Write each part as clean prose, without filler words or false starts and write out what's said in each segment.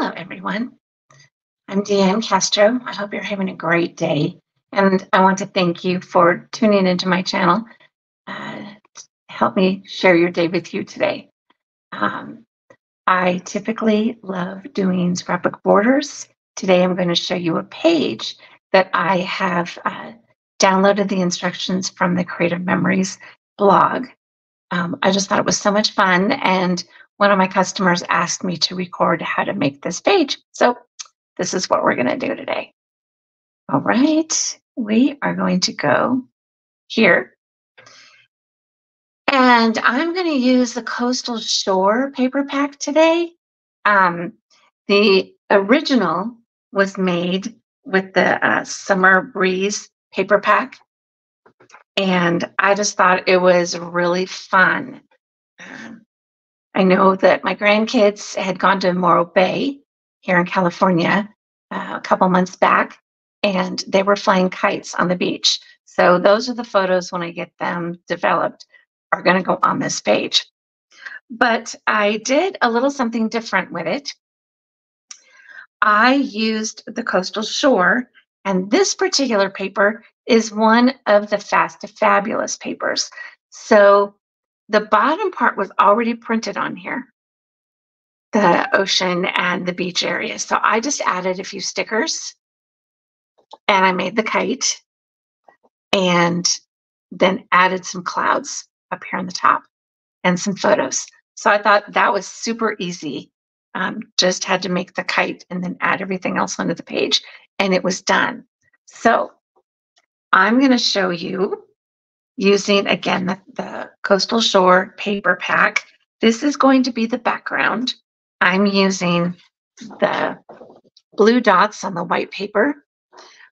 Hello, everyone. I'm Deanne Castro. I hope you're having a great day. And I want to thank you for tuning into my channel. To help me share your day with you today. Um, I typically love doing scrapbook borders. Today, I'm going to show you a page that I have downloaded the instructions from the Creative Memories blog. I just thought it was so much fun. And one of my customers asked me to record how to make this page. So this is what we're going to do today. All right, we are going to go here. And I'm going to use the Coastal Shore paper pack today. The original was made with the Summer Breeze paper pack. And I just thought it was really fun. I know that my grandkids had gone to Morro Bay here in California a couple months back, and they were flying kites on the beach. So those are the photos when I get them developed are going to go on this page. But I did a little something different with it. I used the Coastal Shore, and this particular paper is one of the Fast to Fabulous papers. So the bottom part was already printed on here, the ocean and the beach area. So I just added a few stickers and I made the kite and then added some clouds up here on the top and some photos. So I thought that was super easy. Just had to make the kite and then add everything else onto the page and it was done. So I'm going to show you using, again, the Coastal Shore paper pack. This is going to be the background. I'm using the blue dots on the white paper.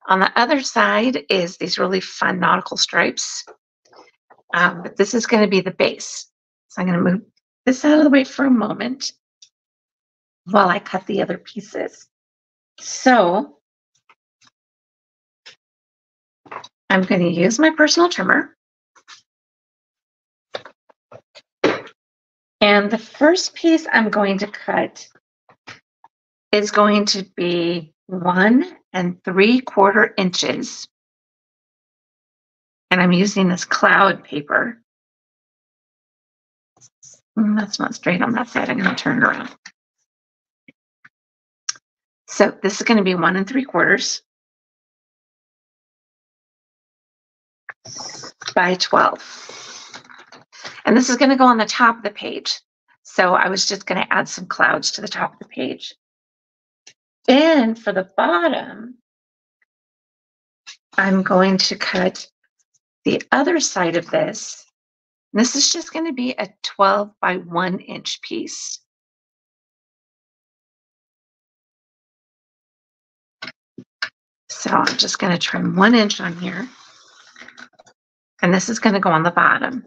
On the other side is these really fun nautical stripes. But this is going to be the base. So I'm going to move this out of the way for a moment while I cut the other pieces. So I'm going to use my personal trimmer. And the first piece I'm going to cut is going to be 1 3/4 inches. And I'm using this cloud paper. That's not straight on that side. I'm going to turn it around. So this is going to be 1 3/4 by 12. And this is going to go on the top of the page. So I was just going to add some clouds to the top of the page. And for the bottom, I'm going to cut the other side of this. This is just going to be a 12 by 1 inch piece. So I'm just going to trim 1 inch on here. And this is going to go on the bottom.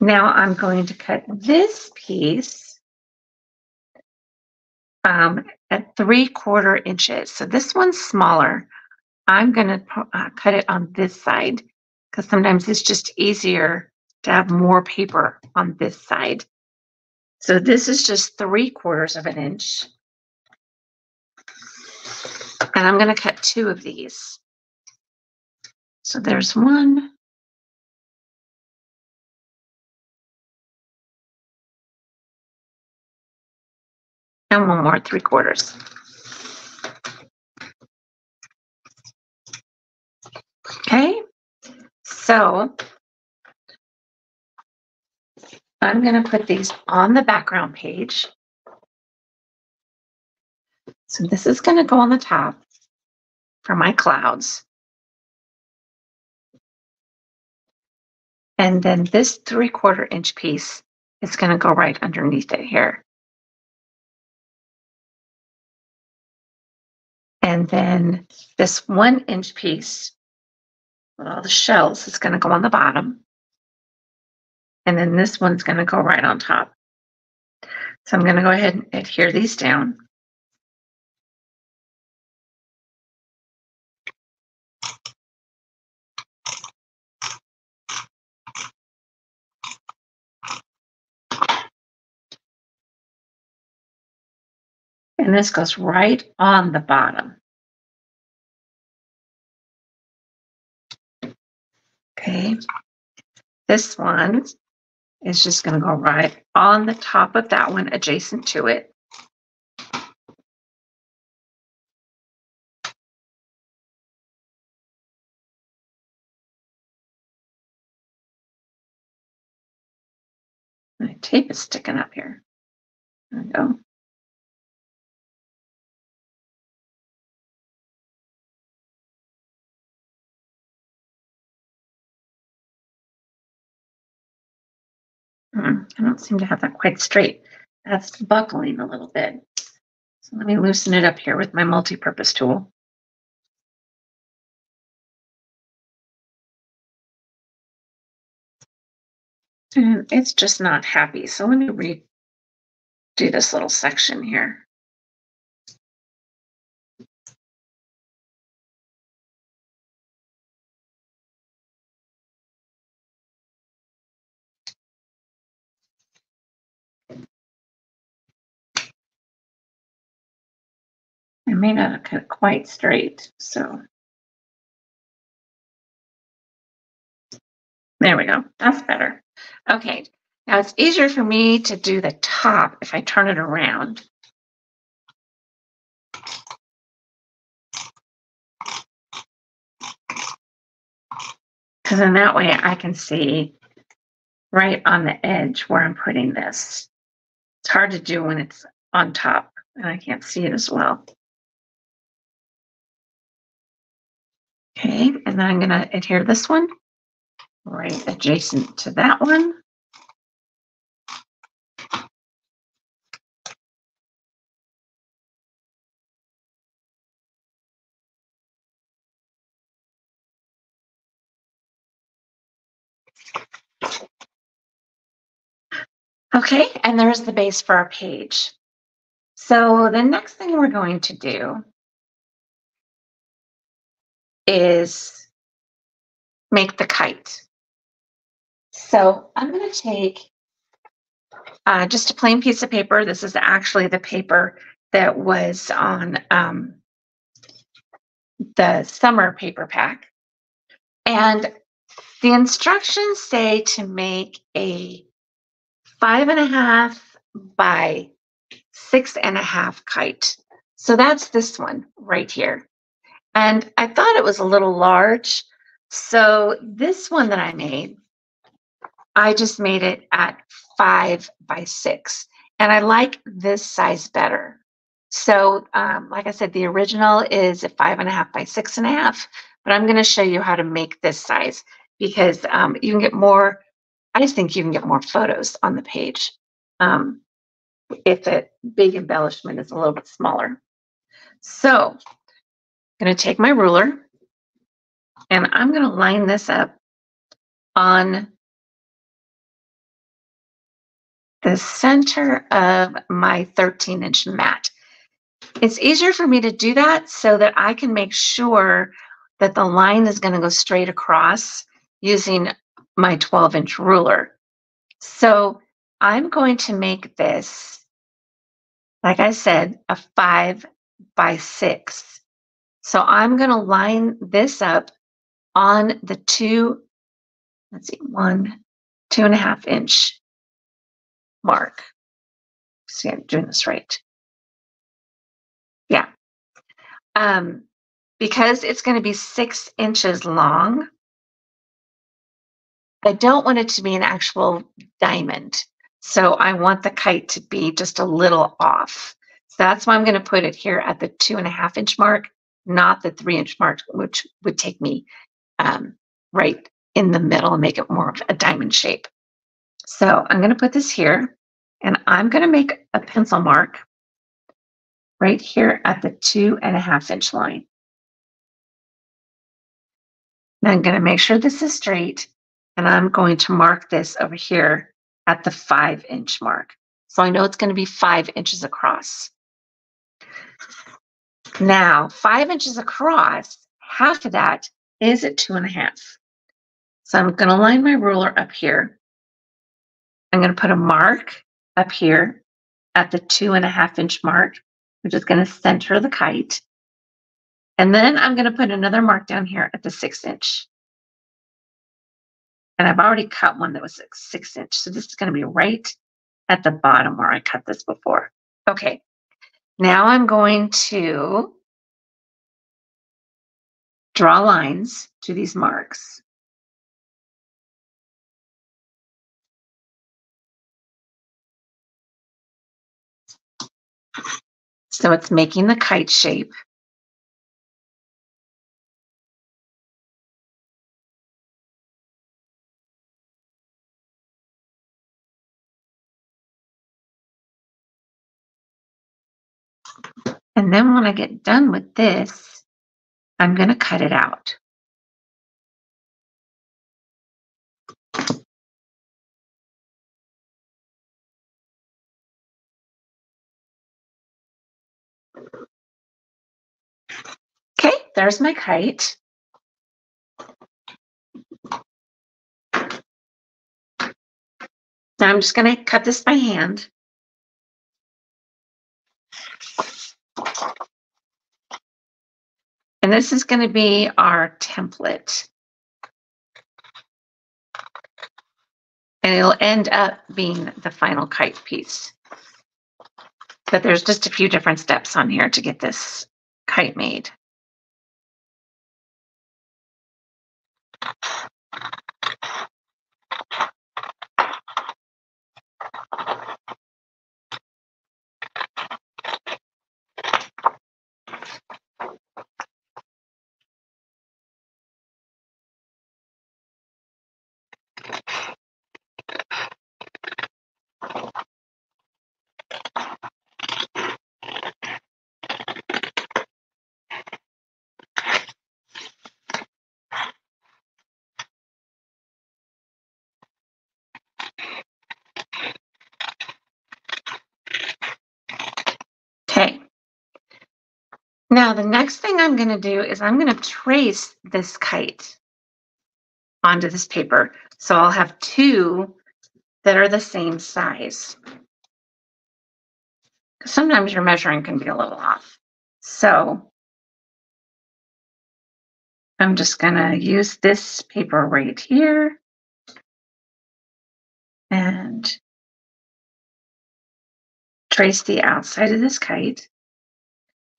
Now I'm going to cut this piece at 3/4 inches. So this one's smaller. I'm going to cut it on this side because sometimes it's just easier to have more paper on this side. So this is just 3/4 inch. And I'm going to cut 2 of these. So there's 1. And 1 more 3/4. Okay, so I'm going to put these on the background page. So this is going to go on the top for my clouds. And then this 3/4 inch piece is going to go right underneath it here. And then this 1 inch piece with all the shells is going to go on the bottom. And then this one's going to go right on top. So I'm going to go ahead and adhere these down. And this goes right on the bottom. Okay. This one is just going to go right on the top of that one, adjacent to it. My tape is sticking up here. There we go. I don't seem to have that quite straight. That's buckling a little bit. So let me loosen it up here with my multi-purpose tool. And it's just not happy. So let me redo this little section here. I may not have cut it quite straight, so there we go. That's better. Okay, now it's easier for me to do the top if I turn it around. Because in that way I can see right on the edge where I'm putting this. It's hard to do when it's on top and I can't see it as well. Okay, and then I'm going to adhere this one right adjacent to that one. Okay, and there's the base for our page. So the next thing we're going to do is make the kite. So I'm going to take just a plain piece of paper. This is actually the paper that was on the summer paper pack. And the instructions say to make a 5.5 by 6.5 kite. So that's this one right here. And I thought it was a little large. So this one that I made, I just made it at 5 by 6. And I like this size better. So like I said, the original is a 5.5 by 6.5, but I'm going to show you how to make this size because you can get more, I just think you can get more photos on the page if a big embellishment is a little bit smaller. So I'm going to take my ruler and I'm going to line this up on the center of my 13-inch mat. It's easier for me to do that so that I can make sure that the line is going to go straight across using my 12-inch ruler. So I'm going to make this, like I said, a 5 by 6. So I'm going to line this up on the 2.5 inch mark. See, I'm doing this right. Yeah. Because it's going to be 6 inches long, I don't want it to be an actual diamond. So I want the kite to be just a little off. So that's why I'm going to put it here at the 2.5 inch mark, not the 3-inch mark, which would take me right in the middle and make it more of a diamond shape. So I'm going to put this here and I'm going to make a pencil mark right here at the 2.5 inch line. Now I'm going to make sure this is straight and I'm going to mark this over here at the 5 inch mark. So I know it's going to be 5 inches across. Now 5 inches across, half of that is at 2.5. So I'm going to line my ruler up here. I'm going to put a mark up here at the 2.5 inch mark. We're just going to center the kite. And then I'm going to put another mark down here at the 6-inch. And I've already cut one that was 6-inch. So this is going to be right at the bottom where I cut this before. Okay, now I'm going to draw lines to these marks. So it's making the kite shape. And then when I get done with this, I'm going to cut it out. Okay, there's my kite. Now I'm just going to cut this by hand. And this is going to be our template. And it'll end up being the final kite piece. But there's just a few different steps on here to get this kite made. Okay. Now the next thing I'm going to do is I'm going to trace this kite onto this paper. So I'll have two that are the same size. Sometimes your measuring can be a little off. So I'm just going to use this paper right here and trace the outside of this kite.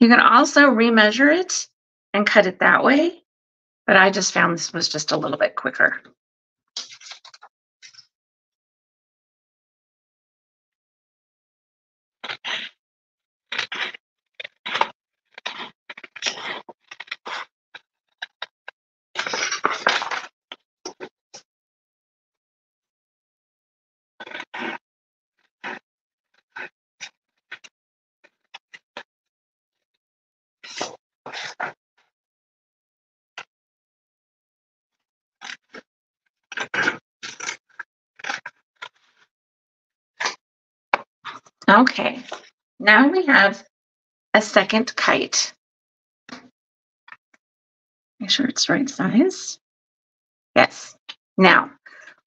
You can also remeasure it and cut it that way, but I just found this was just a little bit quicker. Okay, now we have a second kite. Make sure it's the right size. Yes. Now,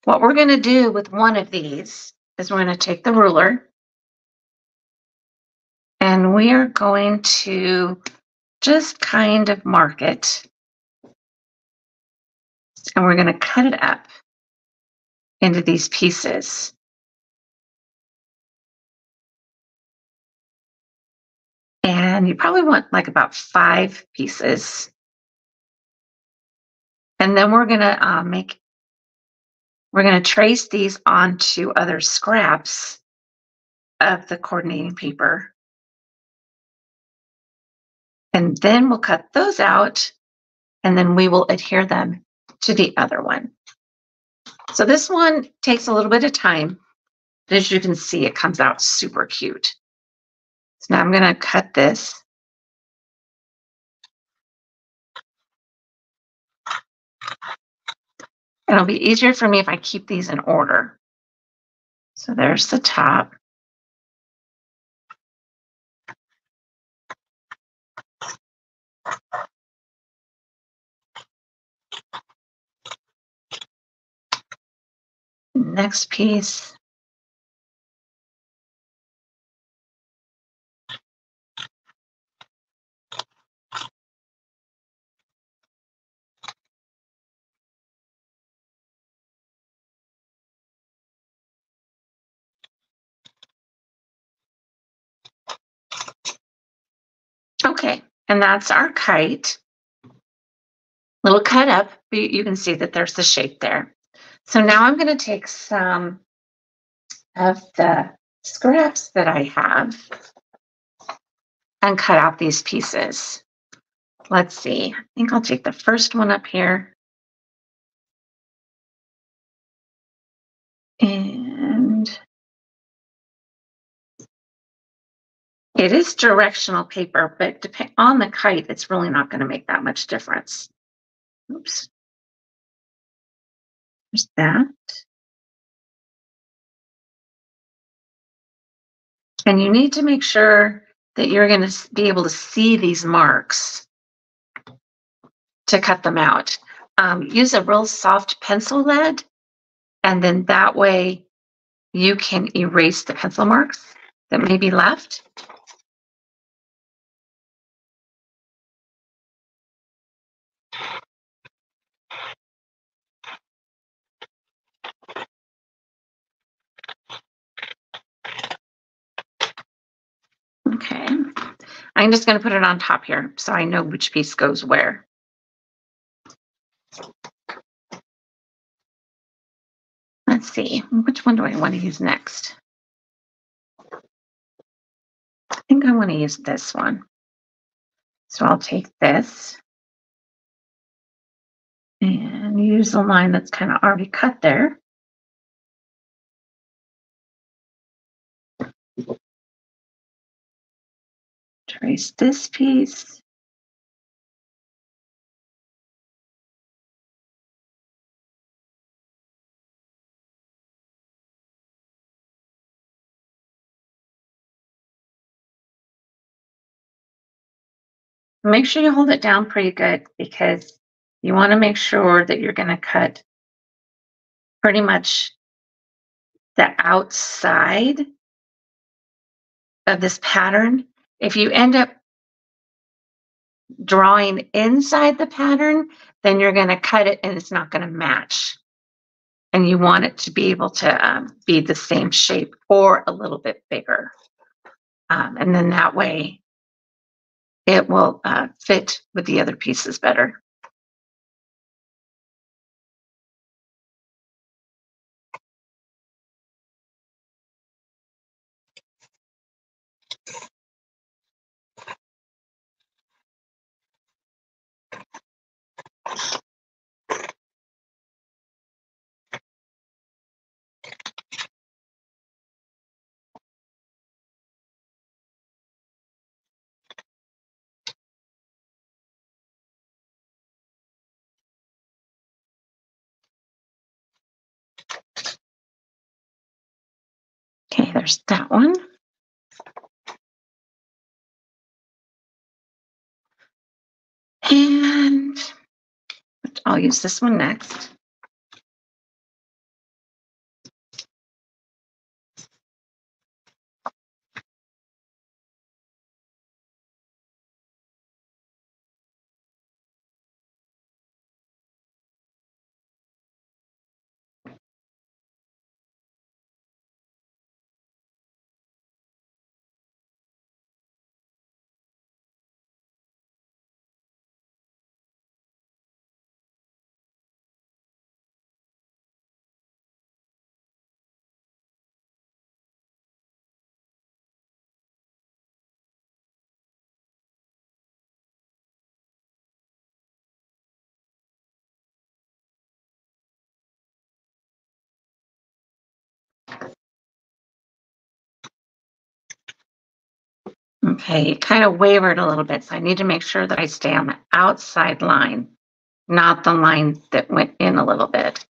what we're going to do with one of these is we're going to take the ruler and we are going to just kind of mark it. And we're going to cut it up into these pieces. And you probably want like about 5 pieces. And then we're going to trace these onto other scraps of the coordinating paper. And then we'll cut those out and then we will adhere them to the other one. So this one takes a little bit of time. But as you can see, it comes out super cute. So now I'm going to cut this. It'll be easier for me if I keep these in order. So there's the top. Next piece. Okay, and that's our kite. Little cut up, but you can see that there's the shape there. So now I'm going to take some of the scraps that I have and cut out these pieces. Let's see. I think I'll take the first one up here. And it is directional paper, but depending on the kite, it's really not going to make that much difference. Oops. There's that. And you need to make sure that you're going to be able to see these marks to cut them out. Use a real soft pencil lead, and then that way you can erase the pencil marks that may be left. Okay. I'm just going to put it on top here so I know which piece goes where. Let's see, which one do I want to use next? I think I want to use this one. So I'll take this and use a line that's kind of already cut there. Trace this piece. Make sure you hold it down pretty good because you want to make sure that you're going to cut pretty much the outside of this pattern. If you end up drawing inside the pattern, then you're going to cut it and it's not going to match. And you want it to be able to be the same shape or a little bit bigger. And then that way it will fit with the other pieces better. Okay, there's that one. And I'll use this one next. Okay, it kind of wavered a little bit, so I need to make sure that I stay on the outside line, not the line that went in a little bit.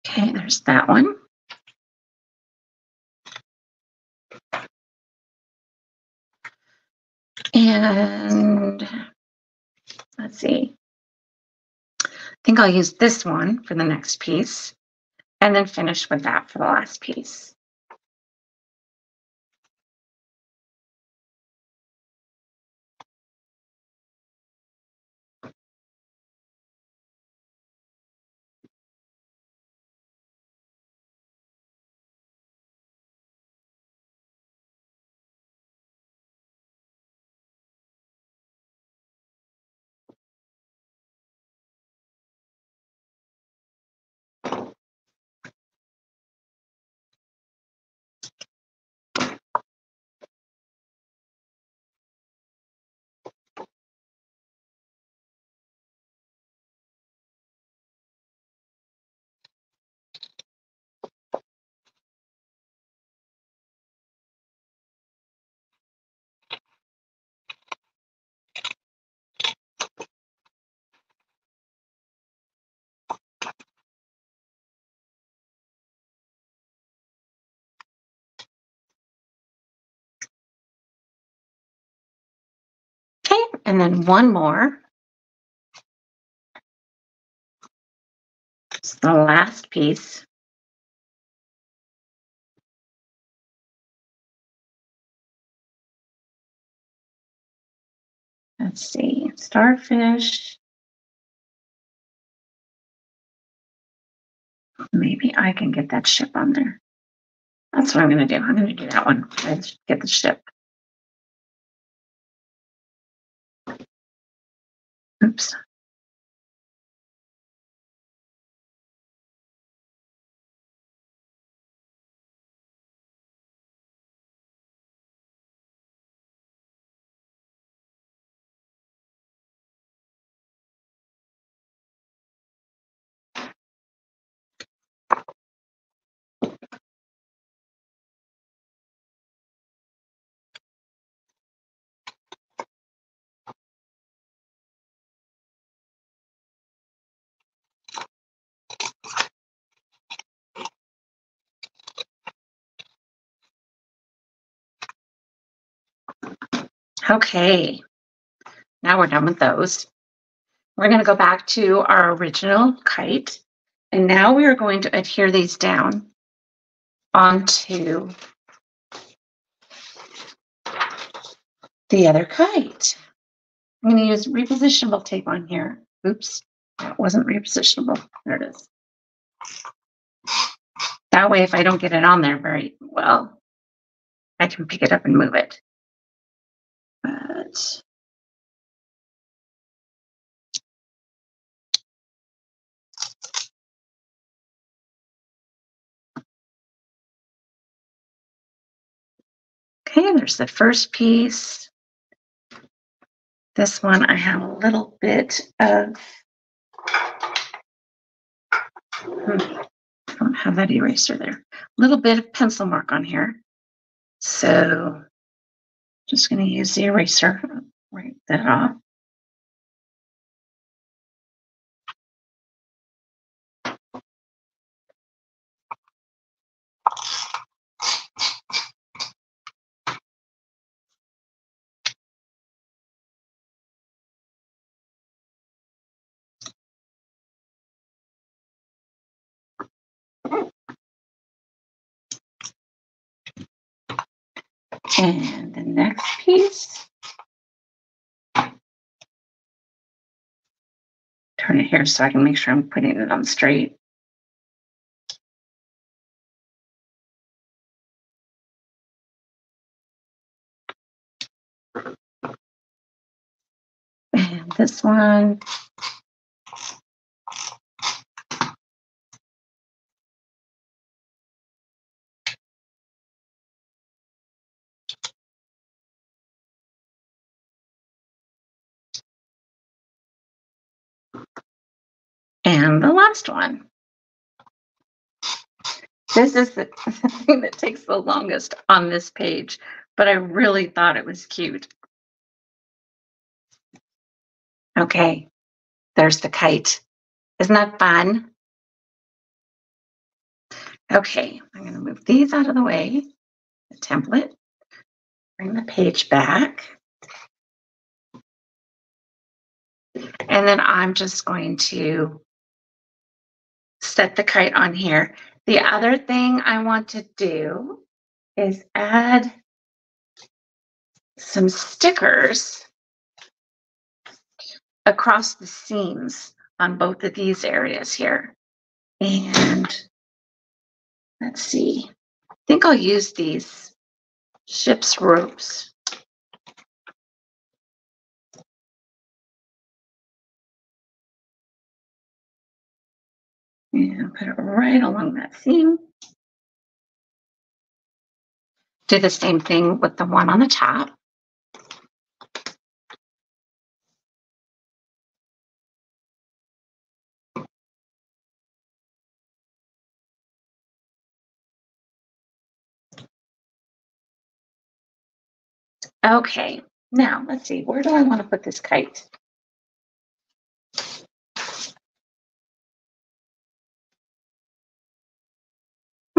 Okay, there's that one. And let's see. I think I'll use this one for the next piece and then finish with that for the last piece. Okay, and then one more. It's the last piece. Let's see, starfish. Maybe I can get that ship on there. That's what I'm going to do. I'm going to do that one. Let's get the ship. Oops. Okay, now we're done with those. We're going to go back to our original kite. And now we are going to adhere these down onto the other kite. I'm going to use repositionable tape on here. Oops, that wasn't repositionable. There it is. That way, if I don't get it on there very well, I can pick it up and move it. But okay, there's the first piece. This one, I have a little bit of, I don't have that eraser there. A little bit of pencil mark on here. So just going to use the eraser, write that off. And the next piece, turn it here so I can make sure I'm putting it on straight. And this one, and the last one. This is the thing that takes the longest on this page, but I really thought it was cute. Okay, there's the kite. Isn't that fun? Okay, I'm going to move these out of the way, the template, bring the page back, and then I'm just going to set the kite on here. The other thing I want to do is add some stickers across the seams on both of these areas here. And let's see, I think I'll use these ship's ropes. And put it right along that seam. Do the same thing with the one on the top. Okay, now let's see, where do I want to put this kite?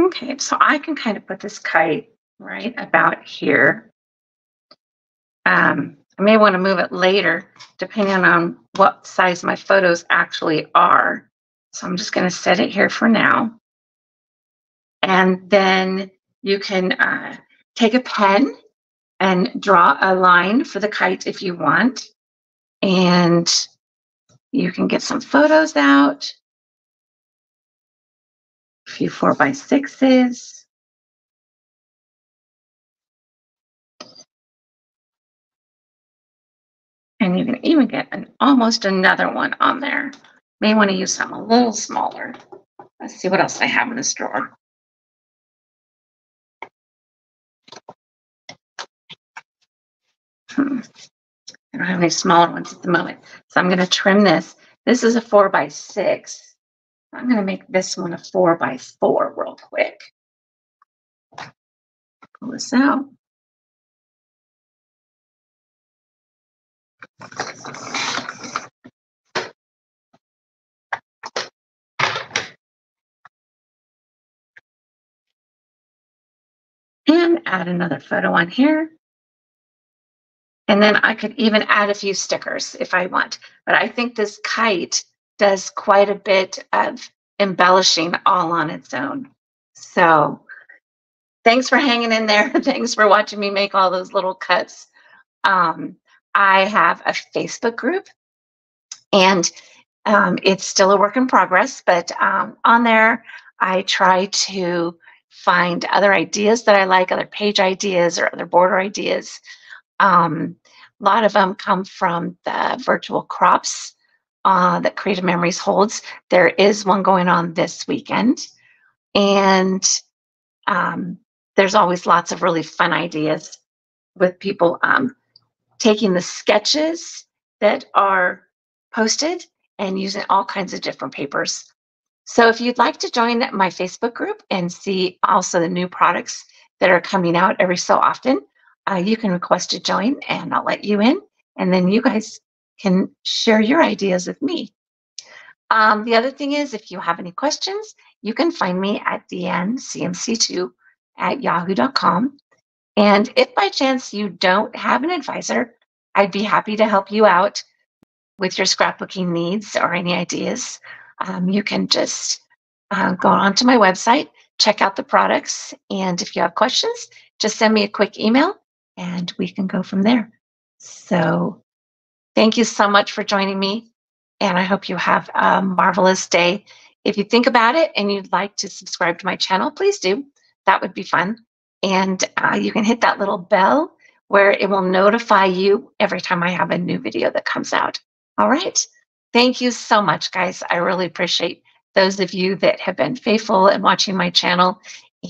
Okay, so I can kind of put this kite right about here. I may want to move it later, depending on what size my photos actually are. So I'm just going to set it here for now. And then you can take a pen and draw a line for the kite if you want. And you can get some photos out, a few 4x6s. And you can even get almost another one on there. May want to use something a little smaller. Let's see what else I have in this drawer. I don't have any smaller ones at the moment. So I'm going to trim this. This is a 4x6. I'm going to make this one a 4x4 real quick. Pull this out. And add another photo on here. And then I could even add a few stickers if I want. But I think this kite does quite a bit of embellishing all on its own. So thanks for hanging in there. Thanks for watching me make all those little cuts. I have a Facebook group, and it's still a work in progress, but on there, I try to find other ideas that I like, other page ideas or other border ideas. A lot of them come from the virtual crops that Creative Memories holds. There is one going on this weekend, and there's always lots of really fun ideas with people taking the sketches that are posted and using all kinds of different papers. So if you'd like to join my Facebook group and see also the new products that are coming out every so often, you can request to join and I'll let you in. And then you guys can share your ideas with me. The other thing is, if you have any questions, you can find me at dncmc2@yahoo.com. And if by chance you don't have an advisor, I'd be happy to help you out with your scrapbooking needs or any ideas. You can just go onto my website, check out the products, and if you have questions, just send me a quick email and we can go from there. So thank you so much for joining me, and I hope you have a marvelous day. If you think about it and you'd like to subscribe to my channel, please do. That would be fun. And you can hit that little bell where it will notify you every time I have a new video that comes out. All right. Thank you so much, guys. I really appreciate those of you that have been faithful in watching my channel.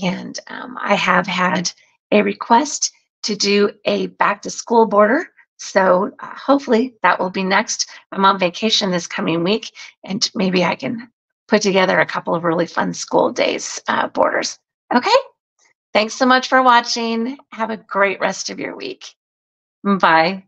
And I have had a request to do a back to school border. So hopefully that will be next. I'm on vacation this coming week, and maybe I can put together a couple of really fun school days borders. Okay. Thanks so much for watching. Have a great rest of your week. Bye.